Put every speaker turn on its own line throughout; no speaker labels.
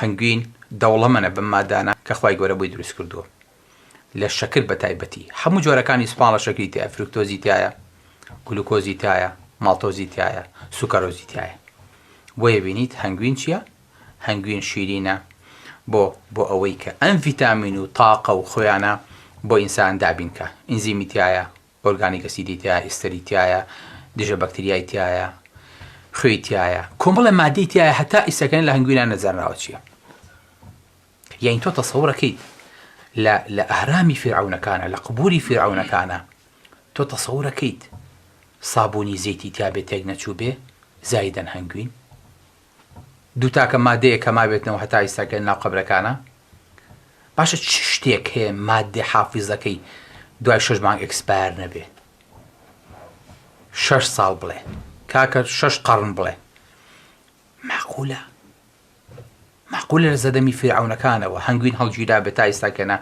هەنگوین دەوڵەمەنە بەم مادانە کە خوای گەورە بۆی دروست کردووە لە شەکر بە تایبەتی هەموو جۆرەکانی سوپاڵە شەکری تایە فرکتۆزی تایە گلوکۆزی تایە ماڵتۆزی تایە سوکەرۆزی تایە بۆیە بینیت هەنگوین چییە؟ هەنگوین شیرینە بۆ ئەوەی کە ئەم ڤیتامین و تاقە و خۆیانە بۆ ئینسان دابینکە ئینزیمی تایە ئۆرگانیک ئەسیدی تایە ئیستەری تایە دژە بەکتریای تایە خوێی تایە کۆمەڵە مادەی تایە هەتا ئیسەکەن لە هەنگوینان نەزانراوە چییە یعنی تۆ تەسەوڕەکەیت لە ئەهرامی فیرعەونەکانە لە قبوری فیرعەونەکانە تۆ تەسەوڕەکەیت سابوونی زەیتی تا بێت تێک نەچوو بێ زایدەن هەنگوین دوو تاکە مادەیە کە مابێتنەوە هەتا ئیسەکە ناو قەبرەکانە باشە چ شتێک هەیە مادەی حافیزەکەی دوای 6 مانگ ئەکسپایر نەبێ 6 ساڵ بڵێ کاکە 6 قەڕن بڵێ معقولە لە زەدەمی فیرعەونەکانەوە هەنگوین هەڵگیرا بێت تا ئیساکەنە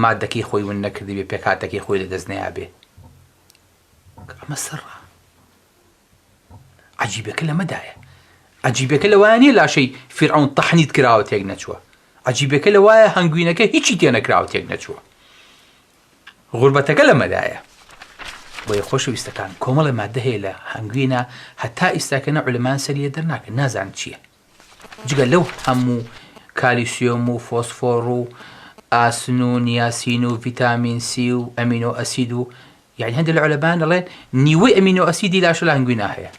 مادەکەی خۆی ون نەکردی بێ پێکاتەکەی خۆی لە دەست نەیا بێ ئەمە سەرڕە عەجیبەکە لەمەدایە عەجیبەکە لەوایە نیە لاشەی فیرعەون تەحنیت کراوە تێک نەچووە عەجیبەکە لەوایە هەنگوینەکە هیچی تێ نەکراوە تێک نەچووە غوربەتەکە لەمەدایە بۆیە خۆشەویستەکان کۆمەڵی مادە هەیە لە هەنگوینە هەتا ئیساکەنە عولەمان سەریە دەرناکەن نازان چییە جگە لەو هەموو کالیسیۆم و فۆسفۆر و ئاسن و نیاسین و ڤیتامین سی و ئەمینۆ ئەسید و یعنی هەندێک لە عولەمان دەڵێن نیوەی ئەمینۆ ئەسیدی لاشە لە هەنگوینە هەیە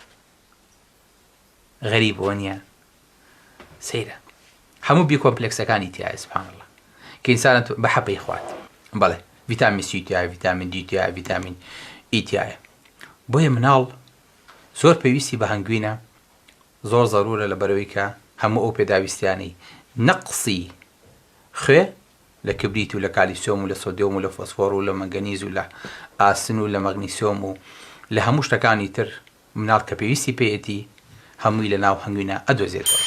غەریبەوە نییە سەیرە هەموو بی کۆمپلێکسەکانی تایە سوبحان الله کە ئینسان بە حەپەی خوات بەڵێ ڤیتامین سی تایە ڤیتامین دی تایە ڤیتامین ئی تایە بۆیە مناڵ زۆر پێویستی بە هەنگوینە زۆر زەرورە لە بەرەوەی کە هەموو ئەو پێداویستیانەی نەقسی خوێ لە کبریت و لە کالیسیۆم و لە سۆدیۆم و لە فۆسفۆر و لە مەنگەنیز و لە ئاسن و لە مەغنیسیۆم و لە هەموو شتەکانی تر مناڵ کە پێویستی پێیەتی هەمووی لە ناو هەنگوینە ئەدۆزێتەوە